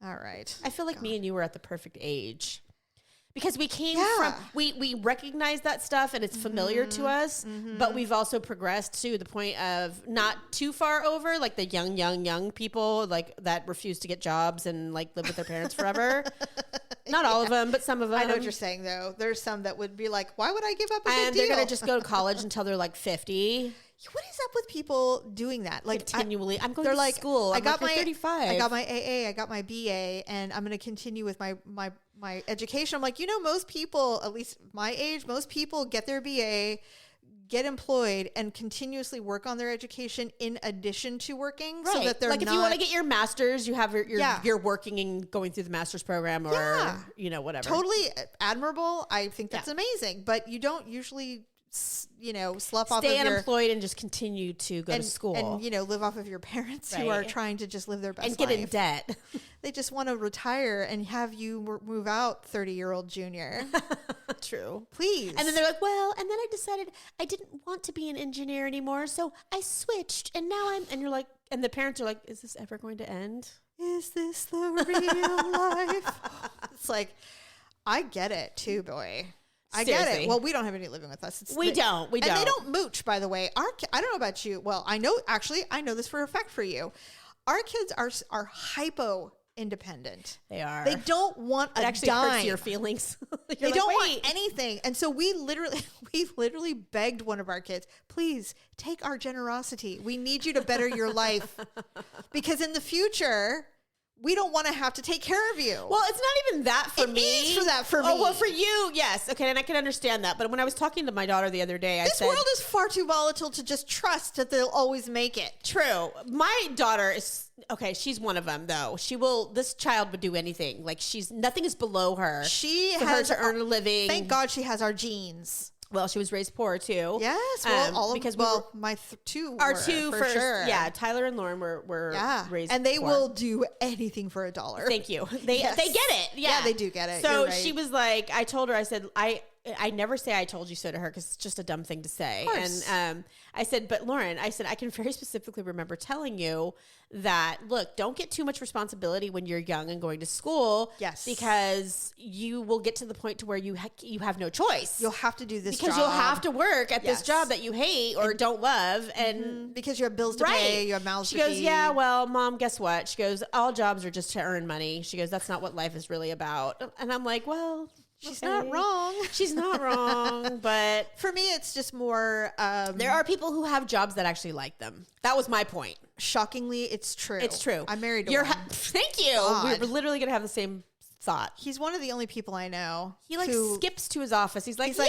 All right. I feel like me and you were at the perfect age. Because we came Yeah. from, we recognize that stuff and it's familiar to us, but we've also progressed to the point of not too far over, like the young people like that refuse to get jobs and like live with their parents forever. Not all of them, but some of them. I know what you're saying, though. There's some that would be like, why would I give up a good And deal? they're going to just go to college until they're like 50. What is up with people doing that? Like Continually. I'm going they're to like, school. I got like, my 35. I got my AA, I got my BA, and I'm going to continue with my education. I'm like, most people, at least my age, most people get their BA, get employed, and continuously work on their education in addition to working, so that they're like if you want to get your master's, you have you're working and going through the master's program, or whatever. Totally admirable. I think that's amazing, but you don't usually slough off of stay unemployed and just continue to go to school and live off of your parents who are trying to just live their best and get life. in debt. They just want to retire and have you move out, 30-year-old junior. True. Please. And then they're like, well, and then I decided I didn't want to be an engineer anymore, so I switched, and now and you're like, and the parents are like, is this ever going to end? Is this the real life? It's like, I get it too, boy. I get it. Well, we don't have any living with us. We don't. And they don't mooch, by the way. I don't know about you. Well, I know this for a fact for you. Our kids are hypo independent. They are. They don't want a actually dime. hurts your feelings. They don't want anything. And so we literally begged one of our kids, please take our generosity. We need you to better your life. Because in the future, we don't want to have to take care of you. Well, it's not even that for me. It is for that for me. Oh, well, for you, yes. Okay, and I can understand that. But when I was talking to my daughter the other day, I said... This world is far too volatile to just trust that they'll always make it. True. My daughter is... Okay, she's one of them, though. This child would do anything. Like, nothing is below her. She for has her to earn a living. Thank God she has our genes. Well, she was raised poor too. Yes, well, my two for sure. Yeah, Tyler and Lauren were raised and they poor. will do anything for $1. Thank you. They get it. Yeah, they do get it. So she was like, I told her, I said, I never say I told you so to her because it's just a dumb thing to say. And I said, but Lauren, I said, I can very specifically remember telling you that, look, don't get too much responsibility when you're young and going to school. Yes. Because you will get to the point to where you have no choice. You'll have to do this because job. you'll have to work at this job that you hate or don't love. And because you have bills to pay, you have mouths to feed. She goes, yeah, well, Mom, guess what? She goes, all jobs are just to earn money. She goes, that's not what life is really about. And I'm like, well... She's not wrong. She's not wrong, but for me, it's just more. There are people who have jobs that actually like them. That was my point. Shockingly, it's true. It's true. I'm married to one. Thank you. God. We're literally gonna have the same thought. He's one of the only people I know. He skips to his office. He's like, well,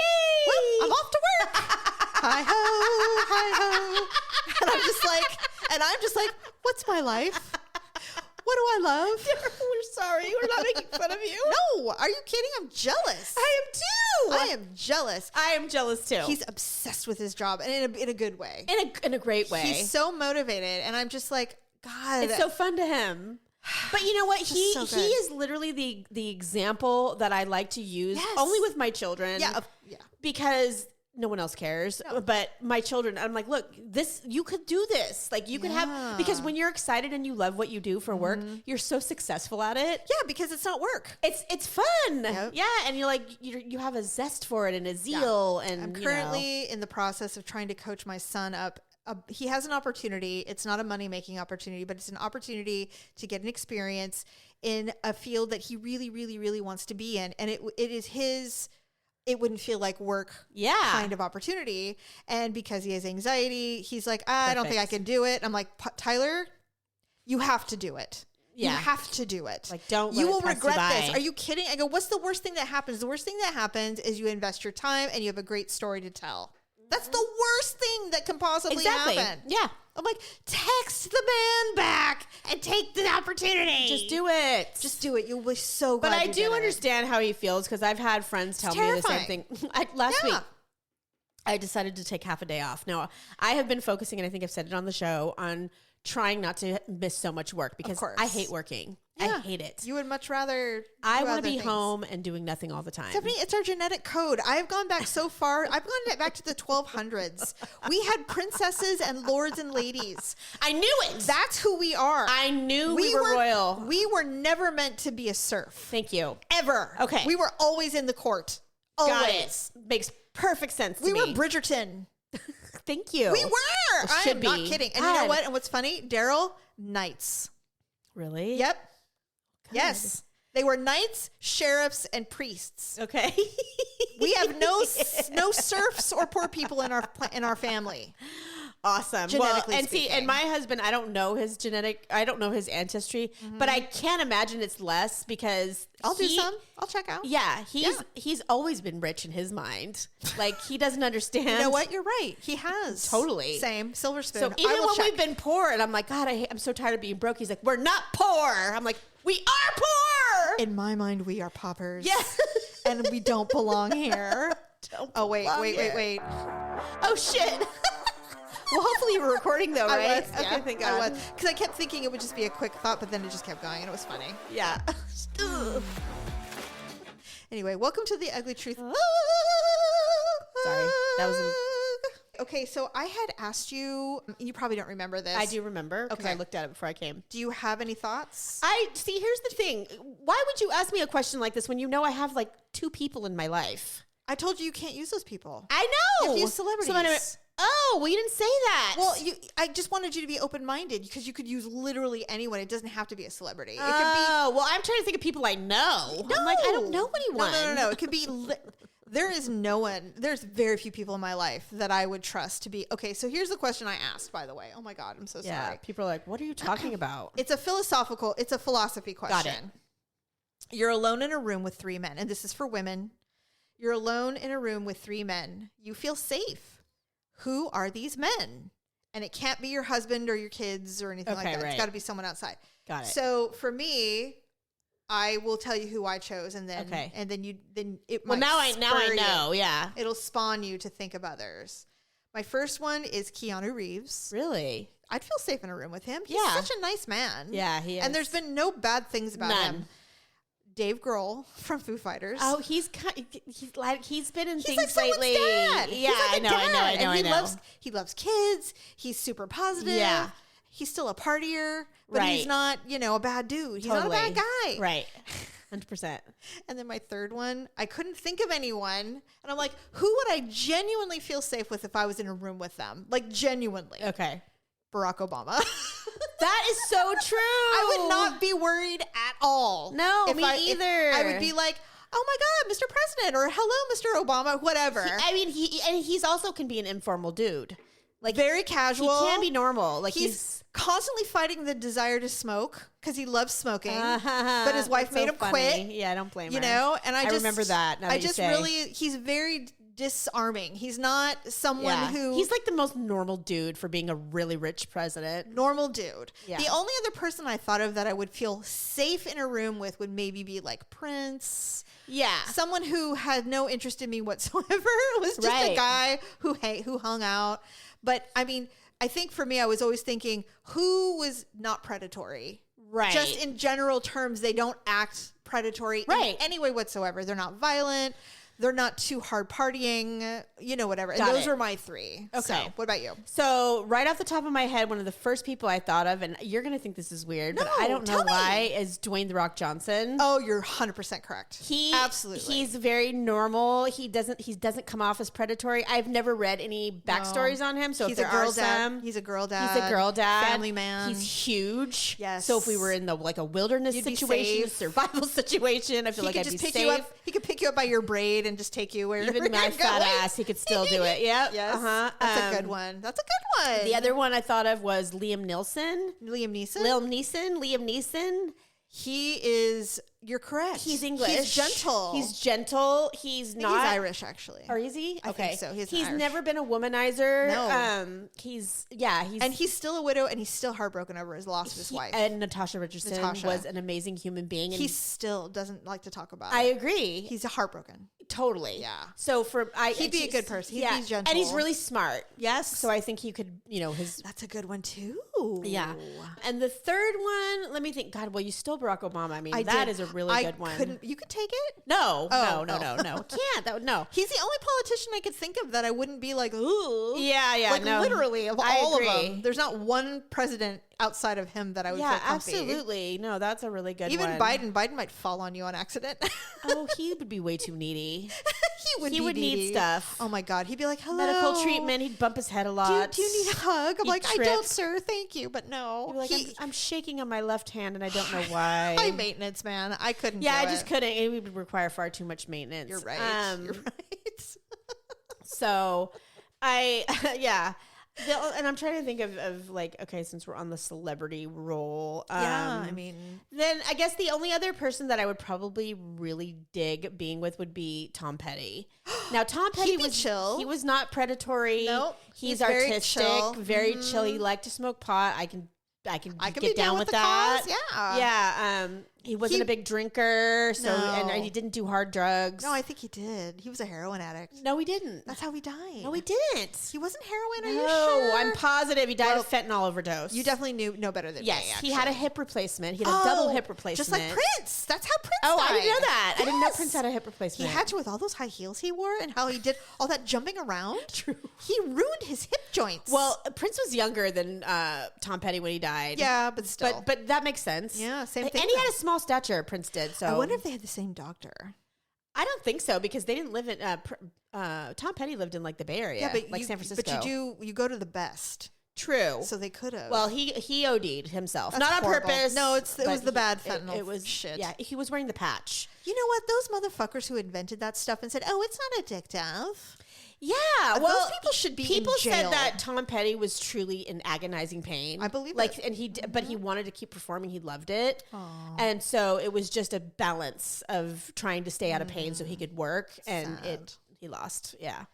I'm off to work. Hi ho, hi ho. And I'm just like, what's my life? What do I love? We're sorry. We're not making fun of you. No. Are you kidding? I'm jealous. I am too. I am jealous. I am jealous too. He's obsessed with his job and in a good way. In a great way. He's so motivated. And I'm just like, God. It's so fun to him. But you know what? He is literally the example that I like to use only with my children. Yeah. Because no one else cares, but my children, I'm like, look, you could do this. Like you could have, because when you're excited and you love what you do for work, you're so successful at it. Yeah. Because it's not work. It's fun. Yep. Yeah. And you're like, you have a zest for it and a zeal. And I'm currently in the process of trying to coach my son up. He has an opportunity. It's not a money-making opportunity, but it's an opportunity to get an experience in a field that he really, really, really wants to be in. And it is his... It wouldn't feel like work kind of opportunity. And because he has anxiety, he's like, I don't think I can do it. I'm like, Tyler, you have to do it. Yeah. You have to do it. Like, don't you will regret this. Are you kidding? I go, what's the worst thing that happens? The worst thing that happens is you invest your time and you have a great story to tell. That's the worst thing that can possibly happen. Yeah. I'm like, text the man back and take the opportunity. Just do it. Just do it. You'll be so glad. But I do understand how he feels because I've had friends tell me the same thing. Last week, I decided to take half a day off. Now, I have been focusing, and I think I've said it on the show, on trying not to miss so much work because course. I hate working. Yeah. I hate it. You would much rather I do want to other be things. home and doing nothing all the time. Stephanie, it's our genetic code. I've gone back so far. I've gone back to the 1200s. We had princesses and lords and ladies. I knew it. That's who we are. I knew we were royal. We were never meant to be a serf. Thank you. Ever. Okay. We were always in the court. Always. Got it. Makes perfect sense to We me. were Bridgerton. Thank you. We were. It I should am not be. kidding. And God. you know what? And what's funny? Daryl, knights. Really? Yep. Yes. They were knights, sheriffs, and priests. Okay. We have no serfs or poor people in our family. Awesome. Genetically and speaking. and my husband, I don't know his ancestry, but I can't imagine it's less because I'll do some. I'll check out. Yeah, he's always been rich in his mind. Like he doesn't understand. You know what? You're right. He has. Totally. Same. Silver spoon. So even when we've been poor, and I'm like, God, I'm so tired of being broke. He's like, we're not poor. I'm like, we are poor. In my mind, we are paupers. Yeah. And we don't belong here. Wait. Oh shit. Well, hopefully you were recording though, right? I was. Okay, Yeah, thank I God. was. Because I kept thinking it would just be a quick thought, but then it just kept going and it was funny. Yeah. Anyway, welcome to the Ugly Truth. Sorry, that was Okay, so I had asked you, you probably don't remember this. I do remember because Okay. I looked at it before I came. Do you have any thoughts? I see. Here's the thing. Why would you ask me a question like this when you know I have like 2 people in my life? I told you can't use those people. I know. You have to use celebrities. So anyway, oh, well, you didn't say that. Well, I just wanted you to be open-minded because you could use literally anyone. It doesn't have to be a celebrity. It could oh, well, I'm trying to think of people I know. be. I'm like, I don't know anyone. No. It could be. There is no one. There's very few people in my life that I would trust to be. Okay, so here's the question I asked. By the way, oh my God, I'm so Yeah, sorry. people are like, what are you talking about? It's a philosophy question. Got it. You're alone in a room with 3 men, and this is for women. You're alone in a room with 3 men. You feel safe. Who are these men? And it can't be your husband or your kids or anything like that. Right. It's got to be someone outside. Got it. So for me, I will tell you who I chose, and then Okay. and then it well, might now I spur know. you. Yeah. It'll spawn you to think of others. My first one is Keanu Reeves. Really? I'd feel safe in a room with him. He's Yeah. such a nice man. Yeah, he is. And there's been no bad things about None. him. Dave Grohl from Foo Fighters. Oh, he's been in He's things like someone's lately. dad. Yeah, He's like I a know. dad. And I he loves kids. He's super positive. Yeah. He's still a partier, but Right. he's not, a bad dude. He's not a bad guy. Right. 100%. And then my third one, I couldn't think of anyone. And I'm like, who would I genuinely feel safe with if I was in a room with them? Like genuinely. Okay. Barack Obama. That is so true. I would not be worried at all. No, me either. I would be like, oh my God, Mr. President, or hello, Mr. Obama, whatever. He's also can be an informal dude. Like very casual. He can be normal. Like he's constantly fighting the desire to smoke because he loves smoking, but his wife made him quit. Yeah, I don't blame her. You know, and I just remember that. Now that you say. He's very disarming. He's not someone who he's like the most normal dude for being a really rich president. Normal dude. Yeah. The only other person I thought of that I would feel safe in a room with would maybe be like Prince. Yeah. Someone who had no interest in me whatsoever. It was just a guy who hung out. But I mean, I think for me, I was always thinking, who was not predatory? Right. Just in general terms, they don't act predatory in any way whatsoever. They're not violent. They're not too hard partying, whatever. And those were my 3. Okay. So, what about you? So right off the top of my head, one of the first people I thought of, and you're going to think this is weird, but I don't know why, is Dwayne "The Rock" Johnson. Oh, you're 100% correct. Absolutely. He's very normal. He doesn't come off as predatory. I've never read any backstories on him. So he's if there a girl are dad. some, He's a girl dad. He's a girl dad. Family man. He's huge. Yes. So if we were in a wilderness You'd be situation, a safe. survival situation, I feel like I'd be pick safe. you up. He could pick you up by your braid and just take you where Even my fat ass, he could still do it. Yep. Yes. Uh-huh. That's a good one. That's a good one. The other one I thought of was Liam Neeson. Liam Neeson. Liam Neeson. He is you're correct. He's English. He's gentle. He's gentle. He's I think not he's Irish, actually. Or is he? I think so. He's Irish. never been a womanizer. No. He's and he's still a widow, and he's still heartbroken over his loss of his wife. And Natasha Richardson was an amazing human being. And he still doesn't like to talk about I it. agree. He's heartbroken. Totally. Yeah. So he'd be a good person. He'd be gentle. And he's really smart. Yes. So I think he could, That's a good one too. Yeah. And the third one, let me think. God, well, you stole Barack Obama. I mean, that is a really good one. You could take it? No. No. Can't. No. He's the only politician I could think of that I wouldn't be like, ooh. Yeah. Like literally of all of agree. them. There's not one president outside of him that I would feel comfy. Absolutely. No, that's a really good Even one. Biden might fall on you on accident. Oh, he would be way too needy. He would need stuff. Oh my God. He'd be like, hello. Medical treatment. He'd bump his head a lot. Do you need a hug? I'm He'd like, trip. I don't, sir. Thank you. But no. Like, I'm shaking on my left hand and I don't know why. High maintenance, man. I couldn't do I it. just couldn't. It would require far too much maintenance. You're right. You're right. So and I'm trying to think of like, okay, since we're on the celebrity role. I mean. Then I guess the only other person that I would probably really dig being with would be Tom Petty. Now, Tom Petty was chill. He was not predatory. Nope. He's very artistic, chill. very chill. He liked to smoke pot. I can be get down with that. Cause, yeah. Yeah. He wasn't a big drinker, so and he didn't do hard drugs. No, I think he did. He was a heroin addict. No, he didn't. That's how he died. No, he didn't. He wasn't heroin. Are you No, sure? I'm positive he died of fentanyl overdose. You definitely know better than me. Yes, he had a hip replacement. He had a double hip replacement, just like Prince. That's how Prince. Oh, died. I didn't know that. Yes. I didn't know Prince had a hip replacement. He had to with all those high heels he wore and how he did all that jumping around. True. He ruined his hip joints. Well, Prince was younger than Tom Petty when he died. Yeah, but still. But that makes sense. Yeah, same thing. And he had a small stature. Prince did. So I wonder if they had the same doctor. I don't think so because they didn't live in. Tom Petty lived in like the Bay Area, like San Francisco. But you go to the best. True. So they could have. Well, he OD'd himself, That's not horrible. on purpose. No, it was the bad fentanyl. It was shit. Yeah, he was wearing the patch. You know what? Those motherfuckers who invented that stuff and said, "Oh, it's not addictive." Yeah, well, those people should be. People in jail. said that Tom Petty was truly in agonizing pain. I believe like, it. and but he wanted to keep performing. He loved it, and so it was just a balance of trying to stay out of pain so he could work, and he lost. Yeah.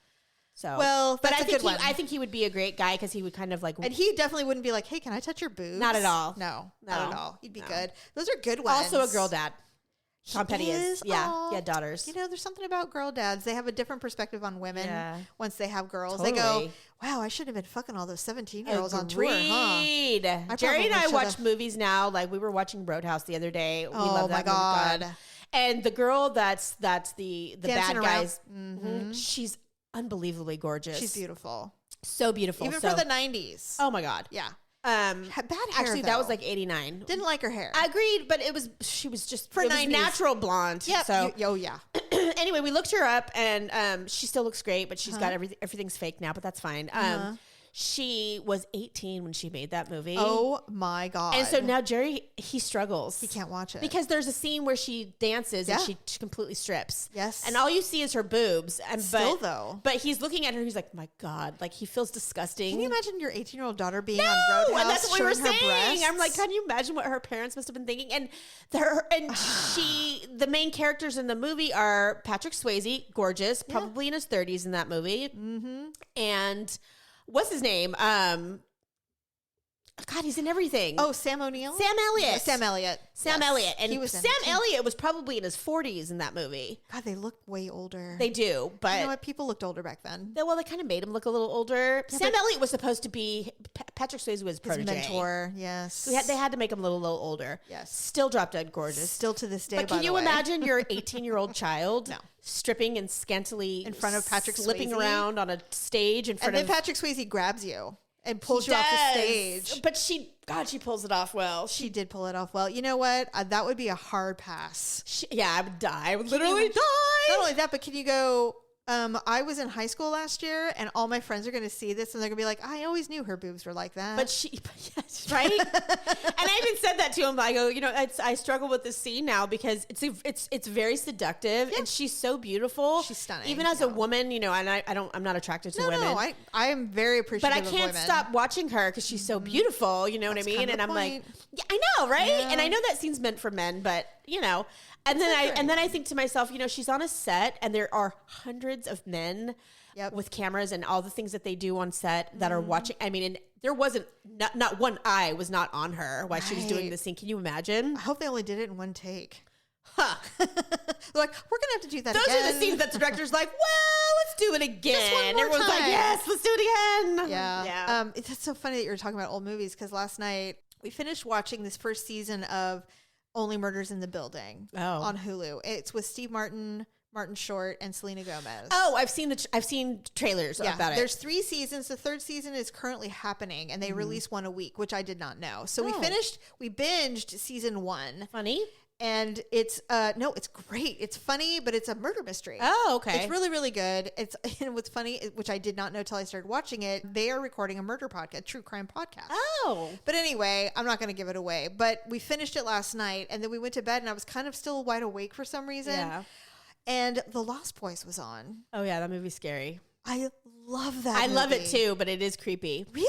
So well, but that's I think he would be a great guy because he would kind of like, and he definitely wouldn't be like, "Hey, can I touch your boobs?" Not at all. No, not at all. He'd be good. Those are good ones. Also a girl dad. Tom Petty is. Yeah. Aww. He had daughters. You know, there's something about girl dads. They have a different perspective on women once they have girls. Totally. They go, wow, I should have been fucking all those 17-year-olds on tour, huh? Jerry and I watch movies now. Like we were watching Roadhouse the other day. We love that movie. God. And the girl that's the bad guys, she's unbelievably gorgeous. She's beautiful. So beautiful. Even for the 90s. Oh my God. Yeah. Bad hair, actually, though. that was like 89. Didn't like her hair. Agreed, but she was just for 90s. Natural blonde. Yeah. So yeah. Anyway, we looked her up, and she still looks great, but she's got everything's fake now, but that's fine. She was 18 when she made that movie. Oh my God. And so now Jerry, he struggles. He can't watch it. Because there's a scene where she dances and she completely strips. Yes. And all you see is her boobs. Though. But he's looking at her, he's like, my God, like he feels disgusting. Can you imagine your 18-year-old daughter being on Roadhouse? And that's what we were saying. saying. I'm like, can you imagine what her parents must have been thinking? And the main characters in the movie are Patrick Swayze, gorgeous, probably in his 30s in that movie. Mm-hmm. And what's his name? God, he's in everything. Oh, Sam O'Neill? Sam Elliott. Sam Elliott. And Sam Elliott was probably in his 40s in that movie. God, they look way older. They do, but... You know what? People looked older back then. They kind of made him look a little older. Yeah, Sam Elliott was supposed to be... Patrick Swayze was his protege. Mentor, yes. So they had to make him a little older. Yes. Still drop dead gorgeous. Still to this day, But can you imagine your 18-year-old child... No. Stripping and scantily... In front of Patrick Swayze. Slipping around on a stage in front of... And then Patrick Swayze grabs you. And pulls you off the stage. But she pulls it off well. She did pull it off well. You know what? That would be a hard pass. I would die. I would literally die. Not only that, but can you go, I was in high school last year, and all my friends are going to see this, and they're going to be like, I always knew her boobs were like that. But yes, right? And I even said that to him. I go, I struggle with this scene now because it's very seductive, and she's so beautiful. She's stunning. Even as a woman, and I'm not attracted to women. No, I am very appreciative But I can't stop watching her because she's so beautiful. You know what I mean? And I'm like, yeah, I know, right? Yeah. And I know that scene's meant for men, but And then I think to myself, she's on a set and there are hundreds of men with cameras and all the things that they do on set that are watching. I mean, and there wasn't not one eye was not on her while she was doing this scene. Can you imagine? I hope they only did it in one take. Huh. They're like, we're gonna have to do that Those again. are the scenes that the director's like, well, let's do it again. Everyone's like, yes, let's do it again. Yeah. It's so funny that you're talking about old movies because last night we finished watching this first season of Only Murders in the Building on Hulu. It's with Steve Martin, Martin Short, and Selena Gomez. Oh, I've seen trailers about it. There's 3 seasons. The 3rd season is currently happening, and they release one a week, which I did not know. So we binged season 1. Funny. And it's it's great. It's funny, but it's a murder mystery. Oh, okay. It's really, really good. And what's funny, which I did not know till I started watching it, they are recording a murder podcast, a true crime podcast. Oh. But anyway, I'm not going to give it away. But we finished it last night, and then we went to bed, and I was kind of still wide awake for some reason. Yeah. And The Lost Boys was on. Oh yeah, that movie's scary. I love that. I love it too, but it is creepy. Really?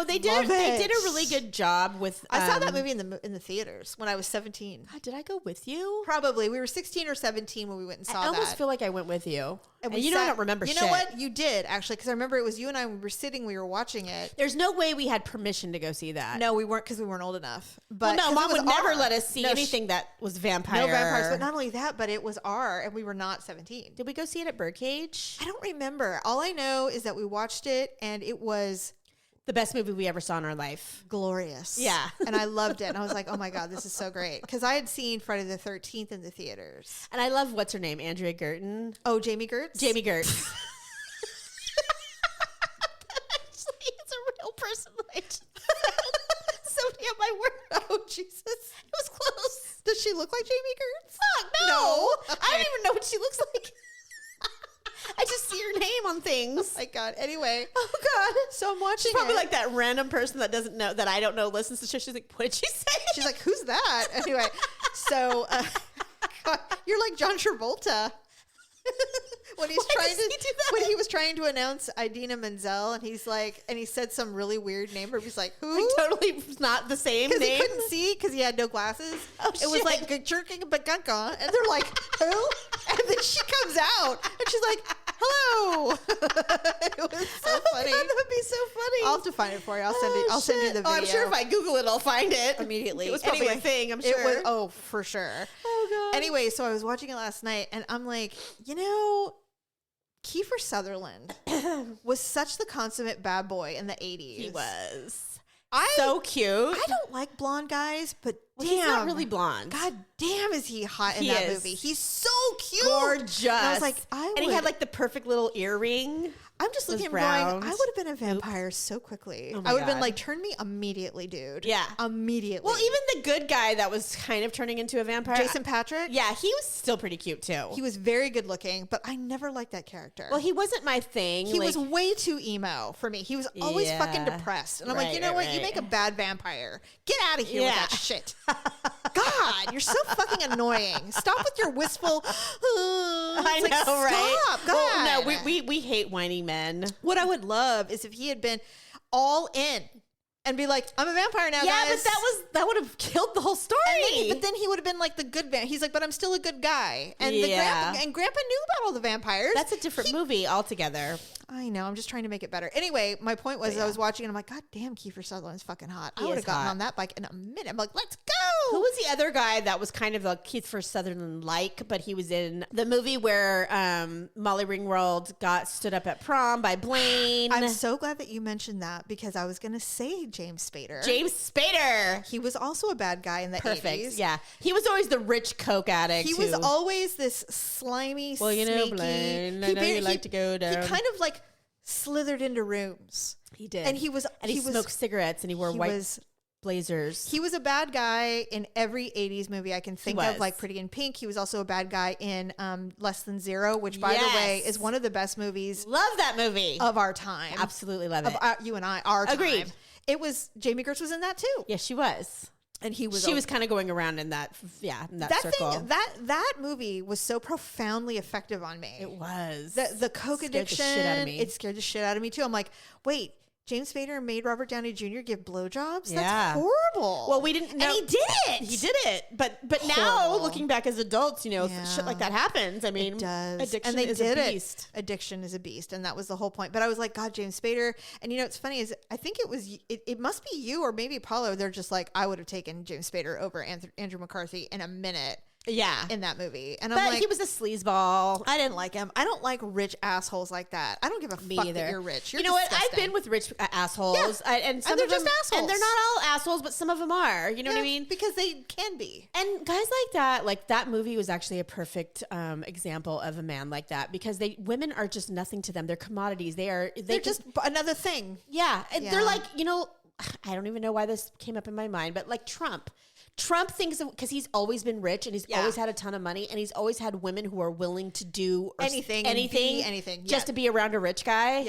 They did a really good job with. I saw that movie in the theaters when I was 17. God, did I go with you? Probably. We were 16 or 17 when we went and saw that. I almost feel like I went with you. And I don't remember shit. You know what? You did, actually, because I remember it was you and I, we were watching it. There's no way we had permission to go see that. No, we weren't, because we weren't old enough. But no, Mom would never let us see anything that was vampire. No vampires, but not only that, but it was R, and we were not 17. Did we go see it at Birdcage? I don't remember. All I know is that we watched it, and it was the best movie we ever saw in our life. Glorious. Yeah. And I loved it. And I was like, oh my God, this is so great. Because I had seen Friday the 13th in the theaters. And I love, what's her name? Andrea Gerton. Oh, Jamie Gertz? Jamie Gertz. Actually, it's a real person. Somebody at my work. Oh, Jesus. It was close. Does she look like Jamie Gertz? Fuck, no. Okay. I don't even know what she looks like. I just see her name on things. Oh my God. Anyway. Oh God. So I'm watching She's probably like that random person that doesn't know, that I don't know, listens to the show. She's like, what did she say? She's like, who's that? Anyway. So God, you're like John Travolta. When he's when he was trying to announce Idina Menzel, and he's like, and he said some really weird name, but he's like, who? Like, totally not the same name. Because he couldn't see because he had no glasses. Oh, it was like jerking bagunka, and they're like, who? And then she comes out, and she's like, hello. It was so funny. God, that would be so funny. I'll have to find it for you. I'll send you the video. Oh, I'm sure if I Google it, I'll find it immediately. It was probably a thing, I'm sure. It was, for sure. Oh God. Anyway, so I was watching it last night, and I'm like, Kiefer Sutherland was such the consummate bad boy in the 80s. He was. So cute. I don't like blonde guys, but damn. He's not really blonde. God damn, is he hot in that movie. He's so cute. Gorgeous. And I was like, and he had like the perfect little earring. I'm just looking at him going, I would have been a vampire so quickly. I would have been like, turn me immediately, dude. Yeah. Immediately. Well, even the good guy that was kind of turning into a vampire. Jason Patrick? Yeah, he was still pretty cute too. He was very good looking, but I never liked that character. Well, he wasn't my thing. He was way too emo for me. He was always fucking depressed. And I'm like, you know what? You make a bad vampire. Get out of here with that shit. God, you're so fucking annoying. Stop with your wistful. I know, right? Stop. God. Well, no, we hate whiny men. What I would love is if he had been all in and be like, I'm a vampire now, guys. Yeah, but that would have killed the whole story. But then he would have been like the good vampire. He's like, but I'm still a good guy. And Grandpa knew about all the vampires. That's a different movie altogether. I know. I'm just trying to make it better. Anyway, my point was I was watching and I'm like, God damn, Kiefer Sutherland's fucking hot. I would have gotten on that bike in a minute. I'm like, let's go. Who was the other guy that was kind of the Kiefer Sutherland-like, but he was in the movie where Molly Ringwald stood up at prom by Blaine? I'm so glad that you mentioned that because I was going to say James Spader. James Spader. He was also a bad guy in the 80s. Yeah. He was always the rich coke addict. He was always this slimy, sneaky. Blaine, I know you like to go down. He kind of like slithered into rooms. He did. And he smoked cigarettes and he wore white blazers. He was a bad guy in every 80s movie I can think of, was. like Pretty in Pink. He was also a bad guy in Less Than Zero, which, by the way, is one of the best movies Love that movie. of our time. Absolutely love it. You and I, our time. Agreed. It was, Jamie Gertz was in that too. Yeah, she was. And she was kind of going around in that, in that circle. That movie was so profoundly effective on me. It was. The coke addiction, it scared the shit out of me too. I'm like, wait, James Spader made Robert Downey Jr. give blowjobs? Yeah. That's horrible. Well, we didn't know. And he did it. He did it. But now, looking back as adults, shit like that happens. I mean, it does. Addiction and they is did a beast. Addiction is a beast. And that was the whole point. But I was like, God, James Spader. And it's funny is I think it must be you or maybe Paulo. They're just like, I would have taken James Spader over Andrew McCarthy in a minute. Yeah. In that movie. And but I'm like, he was a sleazeball. I didn't like him. I don't like rich assholes like that. I don't give a fuck either. that you're rich. You're you know disgusting. what? I've been with rich assholes. Yeah. And some they're of them, just assholes. And they're not all assholes, but some of them are. You know what I mean? Because they can be. And guys like that movie was actually a perfect example of a man like that, because women are just nothing to them. They're commodities. They're just another thing. Yeah. And they're like, I don't even know why this came up in my mind, but like Trump thinks because he's always been rich and he's always had a ton of money, and he's always had women who are willing to do anything just to be around a rich guy.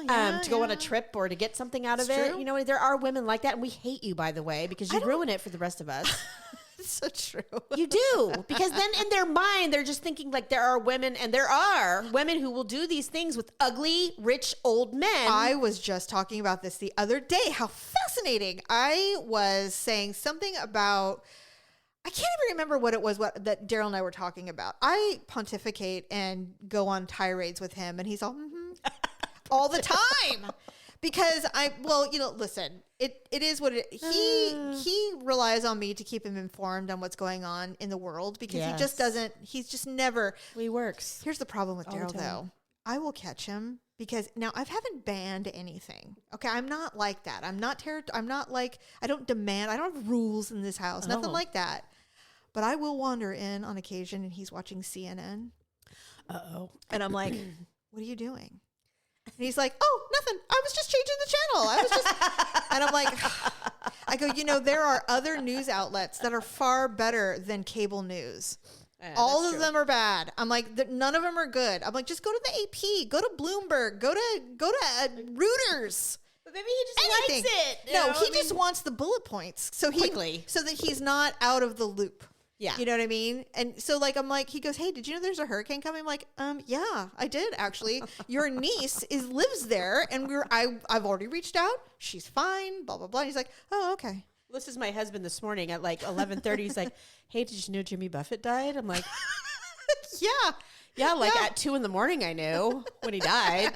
To go on a trip or to get something out of it. True. There are women like that, and we hate you, by the way, because you ruin it for the rest of us. It's so true. You do, because then in their mind they're just thinking like there are women who will do these things with ugly, rich, old men. I was just talking about this the other day. How fascinating. I was saying something about, I can't even remember what it was that Daryl and I were talking about. I pontificate and go on tirades with him, and he's all, all the time. Because listen, it is what it he relies on me to keep him informed on what's going on in the world, because he's just never. He works. Here's the problem with Daryl though. I will catch him, because now I haven't banned anything. Okay. I'm not like that. I'm not like, I don't have rules in this house, nothing like that. But I will wander in on occasion and he's watching CNN. Uh-oh. And I'm like, what are you doing? And he's like, oh, nothing. I was just changing the channel. And I'm like, I go, there are other news outlets that are far better than cable news. All of them are bad. I'm like, none of them are good. I'm like, just go to the AP, go to Bloomberg, go to Reuters. But maybe he just likes it. No, he just wants the bullet points. So that he's not out of the loop. Yeah. You know what I mean? And so I'm like, he goes, hey, did you know there's a hurricane coming? I'm like, yeah, I did actually. Your niece lives there, and I've already reached out. She's fine, blah, blah, blah. And he's like, oh, okay. This is my husband this morning at like 11:30. He's like, hey, did you know Jimmy Buffett died? I'm like, yeah. Yeah, at 2 a.m. I knew when he died.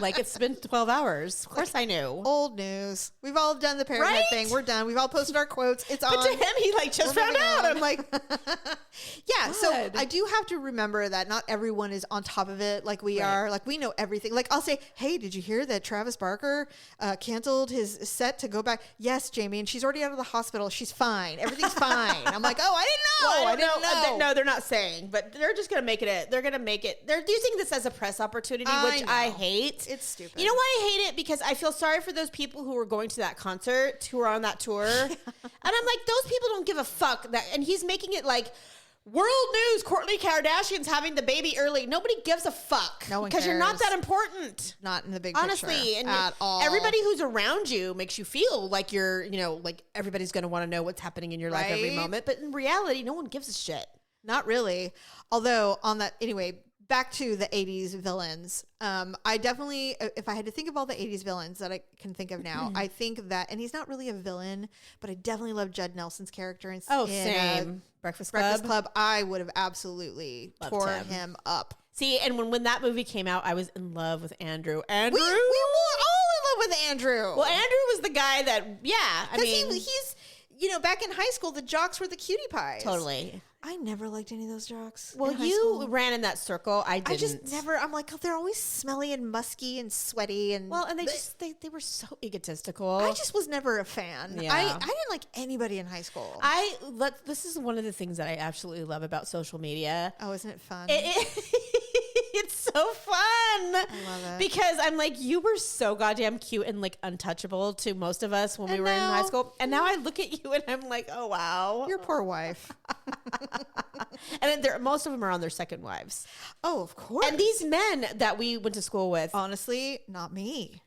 Like, it's been 12 hours. Of course I knew. Old news. We've all done the parenthood thing. We're done. We've all posted our quotes. It's on. But to him, he just found out. I'm like, yeah. God. So I do have to remember that not everyone is on top of it like we are. Like, we know everything. Like, I'll say, hey, did you hear that Travis Barker canceled his set to go back? Yes, Jamie. And she's already out of the hospital. She's fine. Everything's fine. I'm like, oh, I didn't know. Well, I didn't know. No, they're not saying, but they're just going to make it. They're going to make it. They're using this as a press opportunity, which I hate. It's stupid. You know why I hate it? Because I feel sorry for those people who were going to that concert, who were on that tour. And I'm like, those people don't give a fuck. And he's making it like, world news, Kourtney Kardashian's having the baby early. Nobody gives a fuck. No one because cares. you're not that important. Not in the big honestly, picture and at all. Everybody who's around you makes you feel like you're, like everybody's going to want to know what's happening in your life every moment. But in reality, no one gives a shit. Not really. Although back to the 80s villains. I definitely, if I had to think of all the 80s villains that I can think of now, I think that, and he's not really a villain, but I definitely love Judd Nelson's character in same. Breakfast Club. I would have absolutely tore him up. See, and when that movie came out, I was in love with Andrew. We were all in love with Andrew. Well, Andrew was the guy that, I mean. He's, back in high school, the jocks were the cutie pies. Totally. I never liked any of those jocks. Well, you ran in that circle. I didn't. I just never. I'm like, oh, they're always smelly and musky and sweaty and. Well, and they were so egotistical. I just was never a fan. Yeah. I didn't like anybody in high school. This is one of the things that I absolutely love about social media. Oh, isn't it fun? It's so fun. I love it. Because I'm like, you were so goddamn cute and like untouchable to most of us when we were in high school. And now I look at you and I'm like, oh, wow. Your poor wife. And most of them are on their second wives. Oh, of course. And these men that we went to school with. Honestly, not me.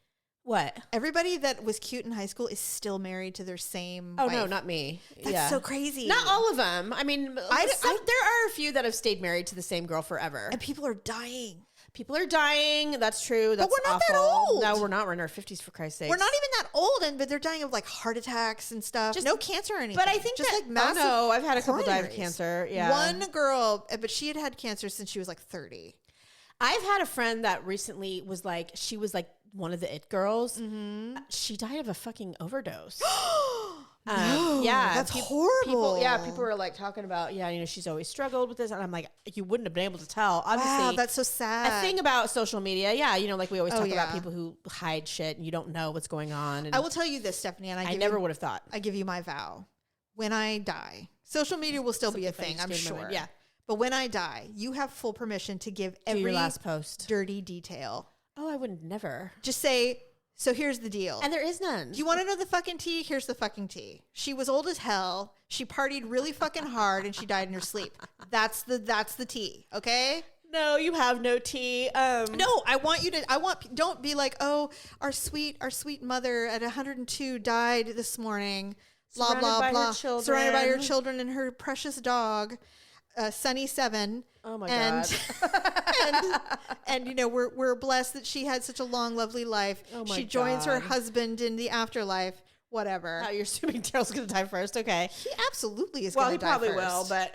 What? Everybody that was cute in high school is still married to their same Oh, wife. no, not me. That's so crazy. Not all of them. I mean, there are a few that have stayed married to the same girl forever. And people are dying. People are dying. That's true. That's we're not awful. that old. No, we're not. We're in our 50s, for Christ's sake. We're not even that old, but they're dying of like heart attacks and stuff. Just, no cancer or anything. But I think just that, like massive. Oh no, I've had a couple die of coronaries. cancer. Yeah. One girl, but she had cancer since she was like 30. I've had a friend that recently was like, she was like one of the it girls. Mm-hmm. She died of a fucking overdose. No, yeah, that's horrible. People were like talking about, she's always struggled with this, and I'm like, you wouldn't have been able to tell. Obviously, Wow, that's so sad. A thing about social media, like we always talk yeah. about people who hide shit and you don't know what's going on. And I will tell you this, Stephanie, and I never would have thought. I give you my vow. When I die, social media will still be a thing, I'm sure. Yeah. But when I die, you have full permission to give Do every your last post. dirty detail. Oh, I would never. Just say, so here's the deal. And there is none. Do you want to know the fucking tea? Here's the fucking tea. She was old as hell. She partied really fucking hard and she died in her sleep. That's the tea. Okay. No, you have no tea. No, don't be like, oh, our sweet mother at 102 died this morning. Blah, Surrounded blah, by her blah. children. Surrounded by her children and her precious dog, Sunny 7. Oh my God. And we're blessed that she had such a long, lovely life. Oh my she joins her God. husband in the afterlife. Whatever. Oh, you're assuming Daryl's going to die first. Okay. He absolutely is Well, going he to die first. probably will, but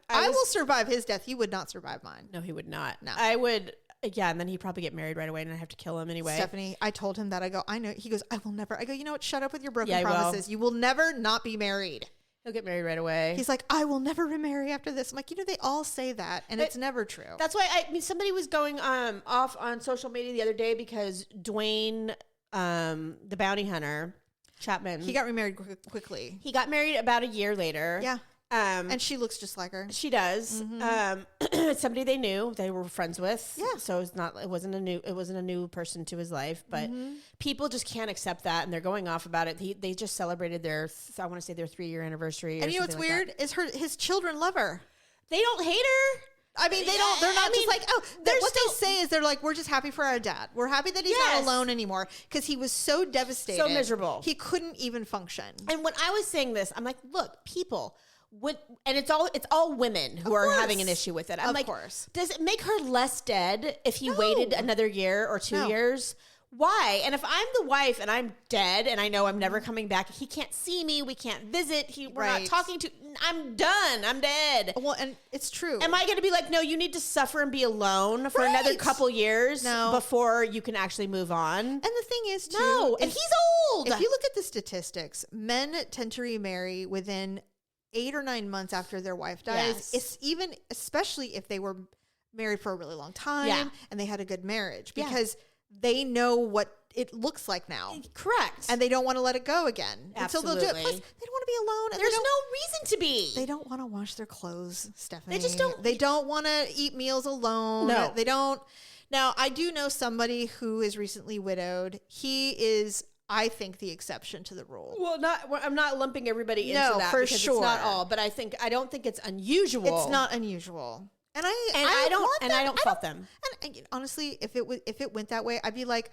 I will survive his death. He would not survive mine. No, he would not. No. I would. Yeah, and then he'd probably get married right away, and I'd have to kill him anyway. Stephanie, I told him that. I go, I know. He goes, I will never. I go, you know what? Shut up with your broken Yeah, he will. promises. You will never not be married. He'll get married right away. He's like, I will never remarry after this. I'm like, they all say that, and it's never true. That's why somebody was going off on social media the other day because Dwayne, the bounty hunter, Chapman, He got remarried quickly. he got married about a year later. Yeah. And And she looks just like her. she does. Somebody they knew, they were friends with. Yeah. So it wasn't a new person to his life, but people just can't accept that, and they're going off about it. They just celebrated their 3-year anniversary. And you know what's weird is his children love her. They don't hate her. I mean, they don't. They're not just like, oh. they're What still- they say is they're like, we're just happy for our dad. We're happy that he's Yes. not alone anymore because he was so devastated, So miserable. He couldn't even function. And when I was saying this, I'm like, look, people. And it's all women who are course. having an issue with it. I'm Of like, course. does it make her less dead if he waited another year or 2 No. years? Why? And if I'm the wife and I'm dead and I know I'm never coming back, he can't see me, we can't visit, we're not Right. talking to, I'm done, I'm dead. Well, and it's true. Am I going to be like, no, you need to suffer and be alone for another Right. couple years No. before you can actually move on? And the thing is, too, No, and if- he's old. If you look at the statistics, men tend to remarry within 8 or 9 months after their wife dies. Yes. It's especially if they were married for a really long time Yeah. and they had a good marriage Yeah. because they know what it looks like now. Correct. And they don't want to let it go again until they'll do it. Plus, Absolutely. they don't want to be alone. And There's they no don't, reason to be. They don't want to wash their clothes, Stephanie. just don't- They don't want to eat meals alone. No. They don't. Now, I do know somebody who is recently widowed. He is, I think, the exception to the rule. Well, I'm not lumping everybody into No, that for because sure. it's not all, but I don't think it's unusual. It's not unusual. And I don't fault them. And honestly, if it went that way, I'd be like,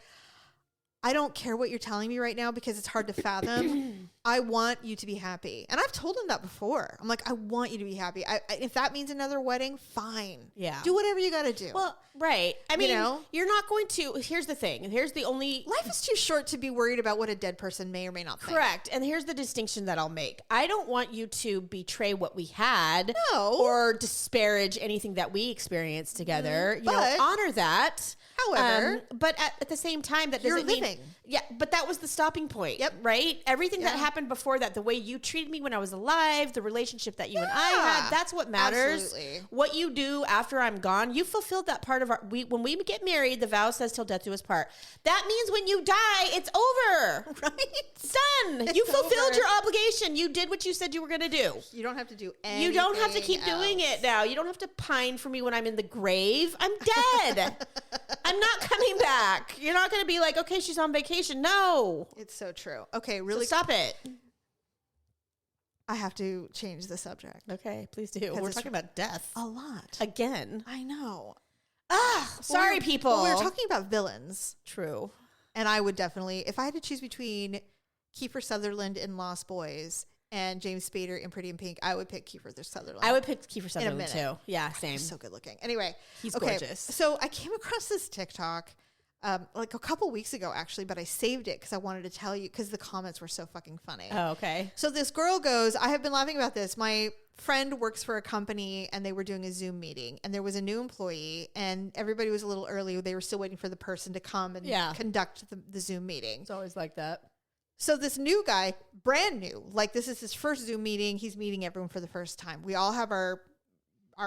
I don't care what you're telling me right now because it's hard to fathom. I want you to be happy. And I've told him that before. I'm like, I want you to be happy. If that means another wedding, fine. Yeah. Do whatever you got to do. Well, right. I mean, know? you're not going to. Here's the thing. Here's the only. Life is too short to be worried about what a dead person may or may not think. Correct. And here's the distinction that I'll make. I don't want you to betray what we had. No. Or disparage anything that we experienced together. but- honor that. However, but at the same time, that You're doesn't mean. living. Yeah, but that was the stopping point. Yep. Right? Everything that Yeah. happened happened before that, the way you treated me when I was alive, the relationship that you and I had, that's what matters. Absolutely. What you do after I'm gone, you fulfilled that part of when we get married, the vow says till death do us part. That means when you die, it's over. Right? It's done. You fulfilled your obligation. You did what you said you were going to do. You don't have to do anything. You don't have to keep doing it now. You don't have to pine for me when I'm in the grave. I'm dead. I'm not coming back. You're not going to be like, okay, she's on vacation. No. It's so true. Okay, really. So stop it. I have to change the subject. Okay, please do. We're talking about death. A lot. Again. I know. Sorry, people. Well, we were talking about villains. True. And I would definitely, if I had to choose between Kiefer Sutherland in Lost Boys and James Spader in Pretty in Pink, I would pick Kiefer Sutherland. I would pick Kiefer Sutherland too. Yeah, same. He's so good looking. Anyway. He's gorgeous. So I came across this TikTok like a couple weeks ago, actually, but I saved it because I wanted to tell you because the comments were so fucking funny. Oh, okay. So this girl goes, I have been laughing about this. My friend works for a company and they were doing a Zoom meeting and there was a new employee and everybody was a little early. They were still waiting for the person to come and conduct the Zoom meeting. It's always like that. So this new guy, brand new, like this is his first Zoom meeting. He's meeting everyone for the first time. We all have our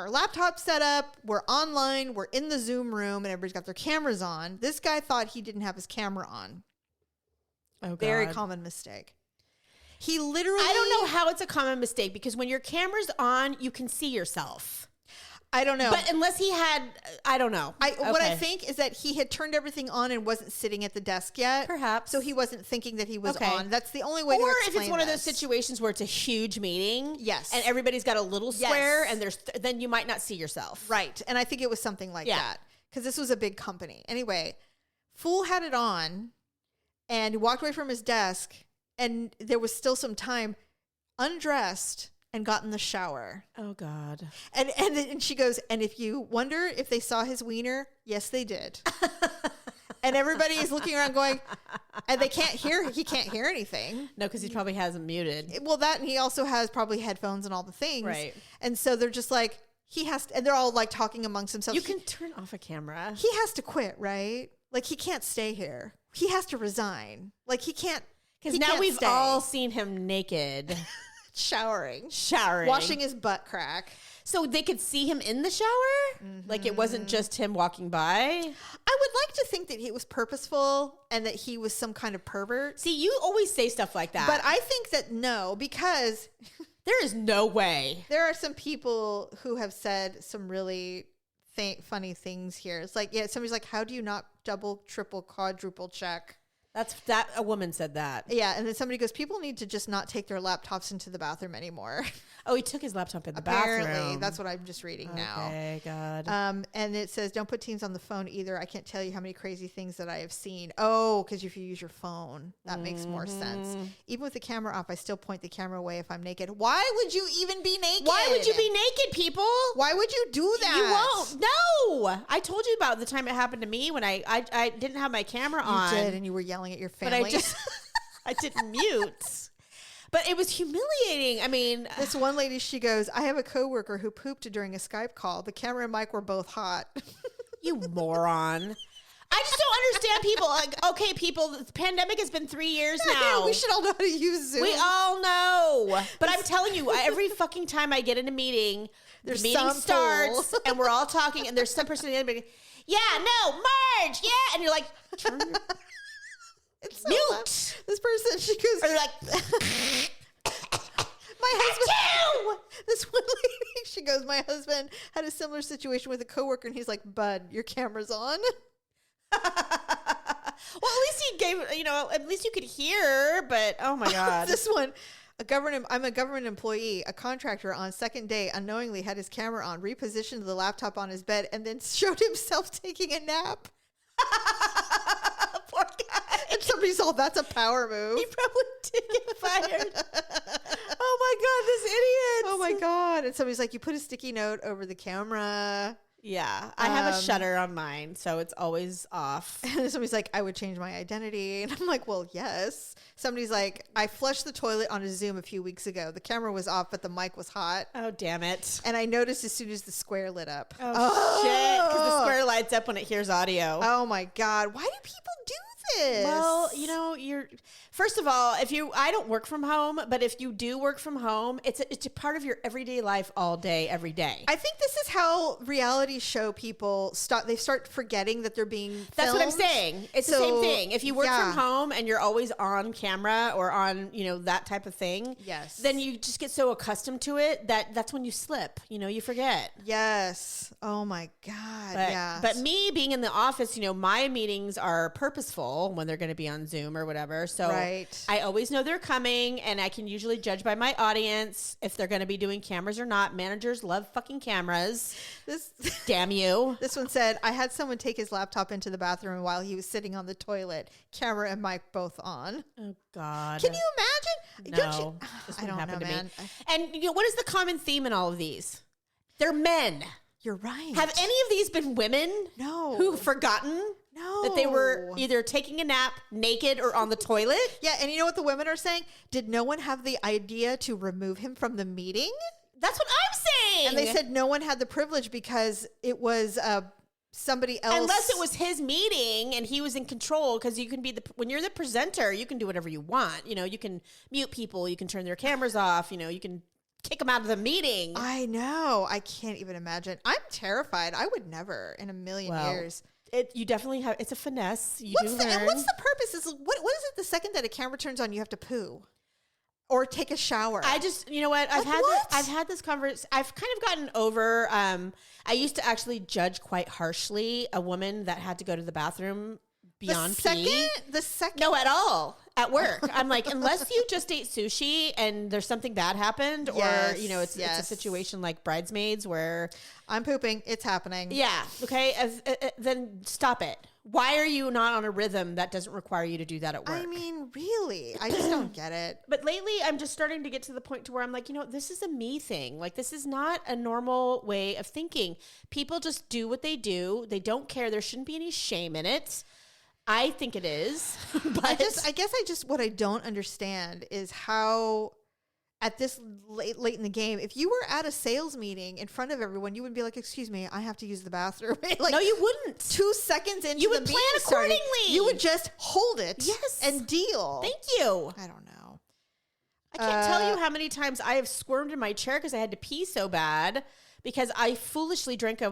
laptop set up. We're online. We're in the Zoom room and everybody's got their cameras on. This guy thought he didn't have his camera on. Oh, God. Very common mistake. He literally... I don't know how it's a common mistake because when your camera's on, you can see yourself. I don't know. But unless he had, I don't know. What I think is that he had turned everything on and wasn't sitting at the desk yet. Perhaps. So he wasn't thinking that he was on. That's the only way to explain if it's one of those this. situations where it's a huge meeting. Yes. And everybody's got a little square and then you might not see yourself. Right. And I think it was something like that. Because this was a big company. Anyway, Fool had it on and walked away from his desk and there was still some time, undressed and got in the shower. Oh, God. And she goes, and if you wonder if they saw his wiener, yes, they did. And everybody is looking around going, and he can't hear anything. No, because he probably hasn't muted. Well, that, and he also has probably headphones and all the things. Right. And so they're just like, he has to, and they're all like talking amongst themselves. You can turn off a camera. He has to quit, right? Like he can't stay here. He has to resign. Like he can't. Because now we've all seen him naked. Showering. Washing his butt crack. So they could see him in the shower? Mm-hmm. Like it wasn't just him walking by? I would like to think that it was purposeful and that he was some kind of pervert. See, you always say stuff like that. But I think that no, because... there is no way. There are some people who have said some really funny things here. It's like, somebody's like, how do you not double, triple, quadruple check? A woman said that. Yeah, and then somebody goes, people need to just not take their laptops into the bathroom anymore. Oh, he took his laptop in the Apparently, bathroom. that's what I'm just reading now. Okay, God. And it says, don't put teens on the phone either. I can't tell you how many crazy things that I have seen. Oh, because if you use your phone, that makes more sense. Even with the camera off, I still point the camera away if I'm naked. Why would you even be naked? Why would you be naked, people? Why would you do that? You won't. No. I told you about the time it happened to me when I didn't have my camera on. You did, and you were yelling at your family. But I didn't mute. But it was humiliating. I mean, this one lady, she goes, I have a coworker who pooped during a Skype call. The camera and mic were both hot. You moron. I just don't understand people. Like, okay, people, the pandemic has been 3 years now. We should all know how to use Zoom. We all know. But I'm telling you, every fucking time I get in a meeting, the meeting starts and we're all talking and there's some person in the end, yeah, no, Marge, yeah. And you're like, turn your... It's so mute. Loud. This person, she goes, or they're like, my husband. This one lady, she goes, my husband had a similar situation with a coworker, and he's like, "Bud, your camera's on." Well, at least he gave, at least you could hear. But oh my God, this one. I'm a government employee. A contractor on second day unknowingly had his camera on, repositioned the laptop on his bed, and then showed himself taking a nap. Poor guy. And somebody saw that's a power move. He probably did get fired. Oh my God, this idiot. Oh my God. And somebody's like, you put a sticky note over the camera. Yeah, I have a shutter on mine, so it's always off. And somebody's like, I would change my identity. And I'm like, well, yes. Somebody's like, I flushed the toilet on a Zoom a few weeks ago. The camera was off, but the mic was hot. Oh, damn it. And I noticed as soon as the square lit up. Oh. Shit. Because the square lights up when it hears audio. Oh, my God. Why do people do Well, first of all, I don't work from home, but if you do work from home, it's a part of your everyday life all day, every day. I think this is how reality show people start forgetting that they're being filmed. That's what I'm saying. It's the same thing. If you work from home and you're always on camera or on, that type of thing, yes, then you just get so accustomed to it that's when you slip, you forget. Yes. Oh my God. But me being in the office, my meetings are purposeful when they're going to be on Zoom or whatever. So I always know they're coming, and I can usually judge by my audience if they're going to be doing cameras or not. Managers love fucking cameras. Damn you. This one said, I had someone take his laptop into the bathroom while he was sitting on the toilet, camera and mic both on. Oh God. Can you imagine? No. I don't know, man. And what is the common theme in all of these? They're men. You're right. Have any of these been women? No. Who've forgotten? No. That they were either taking a nap naked or on the toilet? Yeah, and you know what the women are saying? Did no one have the idea to remove him from the meeting? That's what I'm saying. And they said no one had the privilege because it was somebody else. Unless it was his meeting and he was in control, because you can be when you're the presenter, you can do whatever you want. You can mute people, you can turn their cameras off, you can kick them out of the meeting. I know. I can't even imagine. I'm terrified. I would never in a million years. You definitely have. It's a finesse. And what's the purpose? What is it? The second that a camera turns on, you have to poo or take a shower. I just, what? I've had this conversation. I've kind of gotten over. I used to actually judge quite harshly a woman that had to go to the bathroom beyond pee. The second, no, at all. At work, I'm like, unless you just ate sushi and there's something bad happened, or it's a situation like Bridesmaids where I'm pooping, it's happening. Yeah, okay, then stop it. Why are you not on a rhythm that doesn't require you to do that at work? I mean, really, I just don't get it. But lately, I'm just starting to get to the point to where I'm like, this is a me thing. Like, this is not a normal way of thinking. People just do what they do. They don't care. There shouldn't be any shame in it. I think it is, but I guess what I don't understand is how at this late in the game, if you were at a sales meeting in front of everyone, you would be like, excuse me, I have to use the bathroom. Like, no, you wouldn't. 2 seconds into you the would meeting plan accordingly. You would just hold it and deal. Thank you. I don't know. I can't tell you how many times I have squirmed in my chair because I had to pee so bad. Because I foolishly drank a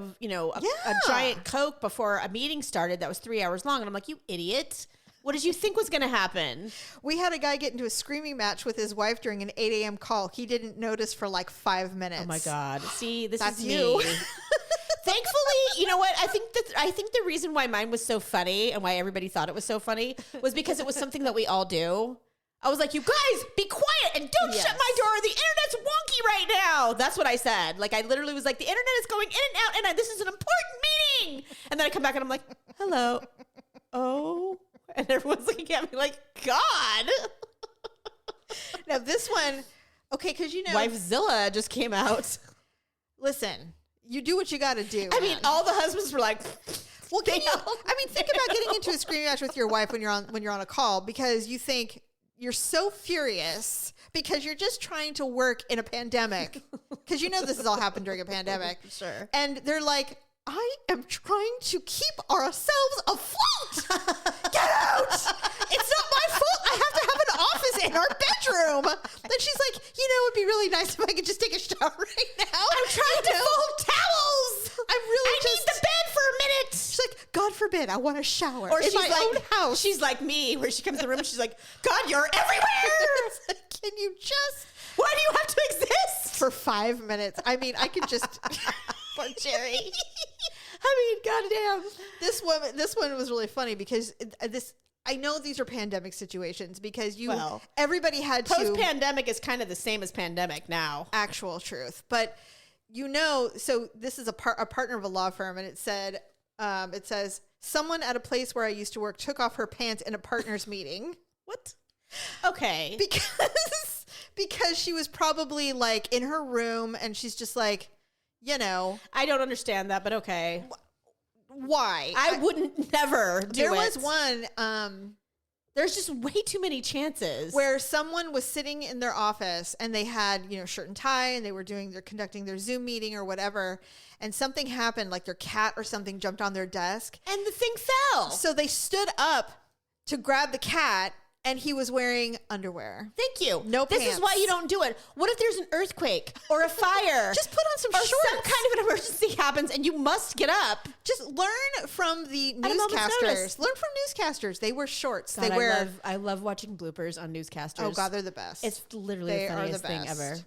giant Coke before a meeting started that was 3 hours long. And I'm like, you idiot. What did you think was going to happen? We had a guy get into a screaming match with his wife during an 8 a.m. call. He didn't notice for like 5 minutes. Oh, my God. See, That's is you. Me. Thankfully, you know what? I think the reason why mine was so funny and why everybody thought it was so funny was because it was something that we all do. I was like, you guys, be quiet and don't shut my door. The internet's wonky right now. That's what I said. Like, I literally was like, the internet is going in and out, and this is an important meeting. And then I come back and I'm like, hello. Oh. And everyone's looking at me like, God. Now, this one, okay, because Wifezilla just came out. Listen, you do what you got to do. I mean, all the husbands were like, well, think about getting into a screaming match with your wife when you're on a call because you think, you're so furious because you're just trying to work in a pandemic. Because this has all happened during a pandemic. Sure. And they're like, I am trying to keep ourselves afloat. Get out. It's not my fault. I have to have an office in our bedroom. Then she's like, it'd be really nice if I could just take a shower right now. I'm trying to fold towels. I need the bed for a minute. She's like, God forbid, I want a shower or in she's my like, own house. She's like me, where she comes in the room and she's like, God, you're everywhere. Can you just... Why do you have to exist? For 5 minutes. I mean, I could just... Poor Jerry. I mean, goddamn. This one was really funny because I know these are pandemic situations because everybody had to... Post-pandemic is kind of the same as pandemic now. Actual truth. But, so this is a partner of a law firm and it says, someone at a place where I used to work took off her pants in a partner's meeting. What? Okay. Because she was probably like in her room and she's just like, I don't understand that, but okay. Why? I wouldn't never do it. There was one, there's just way too many chances. Where someone was sitting in their office and they had, shirt and tie and they're conducting their Zoom meeting or whatever. And something happened, like their cat or something jumped on their desk. And the thing fell. So they stood up to grab the cat, and he was wearing underwear. Thank you. No This pants. is why you don't do it. What if there's an earthquake or a fire? Just put on some or shorts. some kind of an emergency happens and you must get up. Just learn from the a moment's newscasters. notice. Learn from newscasters. They wear shorts. God, they wear. I love watching bloopers on newscasters. Oh God, they're the best. It's literally They the are funniest the thing best. ever.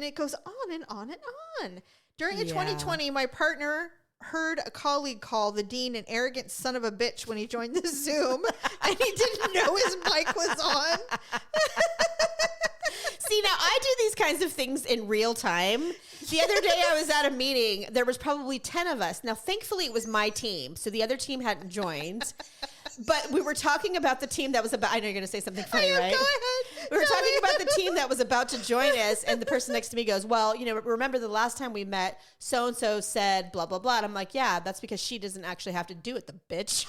It goes on and on and on. During Yeah. 2020, my partner heard a colleague call the dean an arrogant son of a bitch when he joined the Zoom, and he didn't know his mic was on. See, now I do these kinds of things in real time. The other day I was at a meeting. There was probably 10 of us. Now, thankfully, it was my team, so the other team hadn't joined. But we were talking about the team that was about. I know you're going to say something funny, right? Go ahead. We were Tell talking me. about the team that was about to join us, and the person next to me goes, "Well, remember the last time we met, so and so said blah blah blah." And I'm like, "Yeah, that's because she doesn't actually have to do it, the bitch."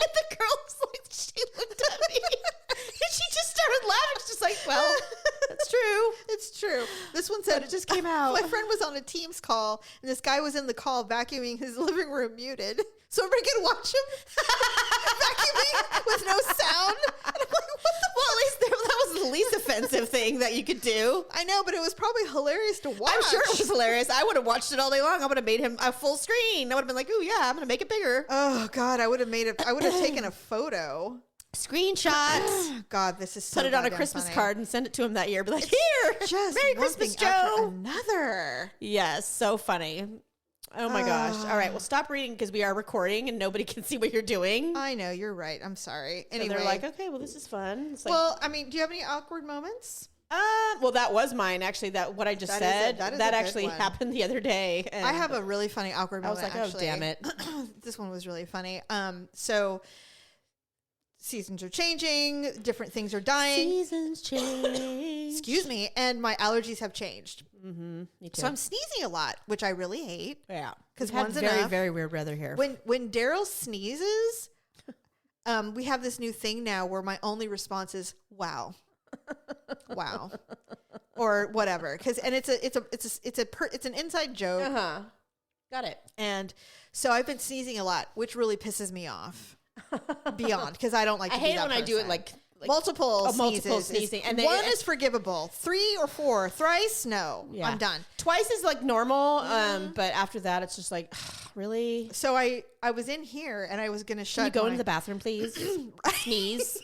And the girl was like, she looked at me, and she just started laughing. She's just like, "Well, that's true." It's true. This one said But it just came out. My friend was on a Teams call, and this guy was in the call vacuuming his living room muted, so everybody could watch him vacuuming with no sound. And I'm like, what the? Well, at least that was the least offensive thing that you could do. I know, but it was probably hilarious to watch. I'm sure it was hilarious. I would have watched it all day long. I would have made him a full screen. I would have been like, "Ooh, yeah, I'm going to make it bigger." Oh God, I would have made it. I would have taken a photo. Screenshots. God, this is so Put it on a goddamn Christmas funny. card and send it to him that year. Be like, "Here, Just Merry one Christmas, thing after Joe." another. Yes, so funny. Oh my gosh. All right, well, stop reading because we are recording and nobody can see what you're doing. I know, you're right. I'm sorry. And Anyway, they're like, "Okay, well, this is fun." It's like, well, I mean, do you have any awkward moments? well, that was mine actually. That what I just That is a- said. that is a that good actually one. happened the other day. And I have a really funny awkward I was moment. like, "Oh, actually. damn it!" This one was really funny. So seasons are changing, different things are dying. Seasons change. Excuse me, and my allergies have changed. Mm-hmm. Me too. So I'm sneezing a lot, which I really hate. yeah, 'Cause We've had one's very enough. very weird weather here. When Daryl sneezes, we have this new thing now where my only response is "Wow, wow," or whatever. It's an inside joke, Uh-huh. Got it. and so I've been sneezing a lot, which really pisses me off beyond because I don't like. I To hate be it that when I do it person. like multiple multiple sneezes. sneezing, and And then- one is forgivable. 3 or 4, thrice, no, Yeah. I'm done. twice is like normal, but after that it's just like, really? So I was in here and I was gonna shut. Can you go my- into the bathroom, please? Sneeze.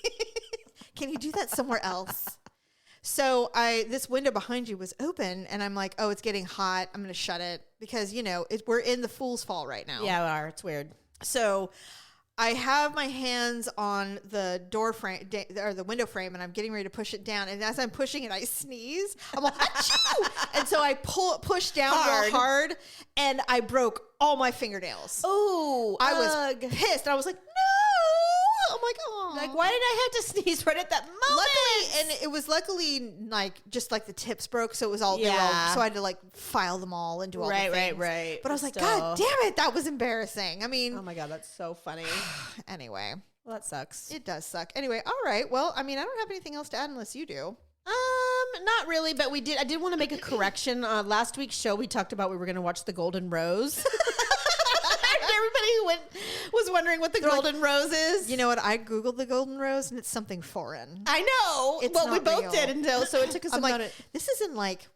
Can you do that somewhere else? So this window behind you was open, and I'm like, oh, it's getting hot. I'm gonna shut it because we're in the fool's fall right now. Yeah, we are. It's weird. So I have my hands on the door frame or the window frame, and I'm getting ready to push it down. And as I'm pushing it, I sneeze. I'm like, achoo! And so I push down real hard, and I broke all my fingernails. Oh, I was pissed. And I was like, no! Oh my God. like, why did I have to sneeze right at that moment? Luckily, and it was luckily just like the tips broke, so it was all, Yeah. so I had to like file them all and do all the Right, things. right. But I was like, Still. God damn it, that was embarrassing. I mean, Oh my God, that's so funny. anyway, Well, that sucks. it does suck. Anyway, all right. Well, I mean, I don't have anything else to add unless you do. Not really, but I did want to make a correction. Last week's show, we talked about we were going to watch The Golden Rose. Everybody who was wondering what the Golden Rose is. You know what? I Googled the Golden Rose, and it's something foreign. I know. It's Well, we not both real. did until, so it took us I'm about like, this is in like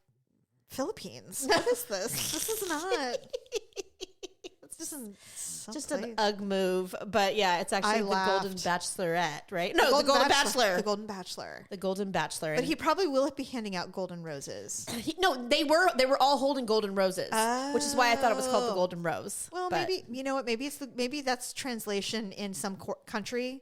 Philippines. What is this? This is not. This isn't just an someplace. UGG move, but yeah, it's actually I the Golden laughed. Bachelorette, right? No, the Golden Bachelor. The Golden Bachelor. The Golden Bachelor. But he probably will be handing out golden roses. no, they were all holding golden roses, which is why I thought it was called the Oh. Golden Rose. Well, But- maybe you know what? Maybe that's translation in some country,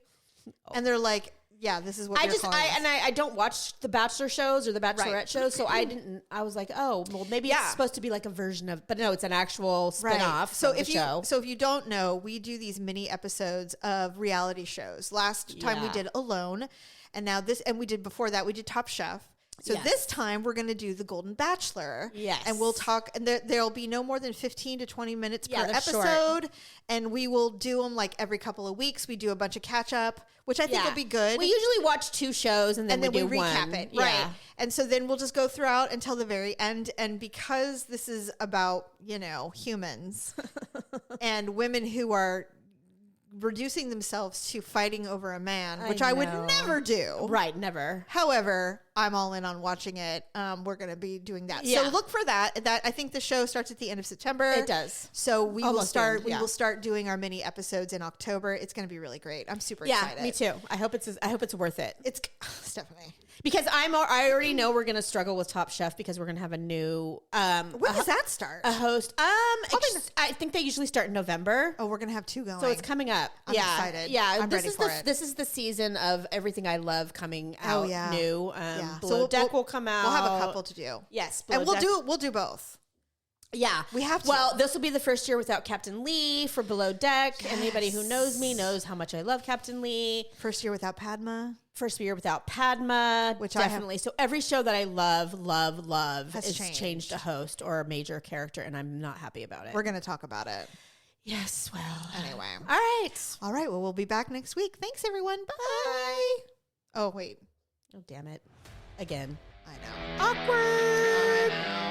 and they're like, yeah, this is what I don't watch the Bachelor shows or the Bachelorette Right. shows, so I was like, oh, well, maybe it's supposed to be like a version of, but no, it's an actual spin-off. So of the if show. you don't know, we do these mini episodes of reality shows. Last time we Yeah. did Alone, and now and we did before that we did Top Chef. So Yes. this time we're going to do the Golden Bachelor. Yes. And we'll talk, and there'll be no more than 15 to 20 minutes Yeah, per they're short. episode. And we will do them like every couple of weeks. We do a bunch of catch up, which I think will be good. We usually watch 2 shows and then, and then we do recap one. it, Yeah. right? And so then we'll just go throughout until the very end. And because this is about humans and women who are reducing themselves to fighting over a man, which I would never do. Right, never. However, I'm all in on watching it. We're going to be doing that. Yeah. So look for that. I think the show starts at the end of September. It does. So we will Almost start. end, yeah. We will start doing our mini episodes in October. It's going to be really great. I'm super excited. Yeah, me too. I hope it's worth it. It's Stephanie. Because I already know we're gonna struggle with Top Chef because we're gonna have a new When does that start? a host. I think they usually start in November. Oh, we're gonna have 2 going. So it's coming up. I'm excited. Yeah, I'm ready for it. This is the season of everything I love coming out new. Yeah. Below Deck will come out. We'll have a couple to do. Yes, and we'll do both. Yeah, we have to. Well, this will be the first year without Captain Lee for Below Deck. Yes. Anybody who knows me knows how much I love Captain Lee. First year without Padma. First year without Padma, which definitely. So every show that I love has changed. changed a host or a major character, and I'm not happy about it. We're going to talk about it. Yes. Well. Anyway. All right. Well, we'll be back next week. Thanks, everyone. Bye. Oh, wait. Oh, damn it. Again. I know. Awkward.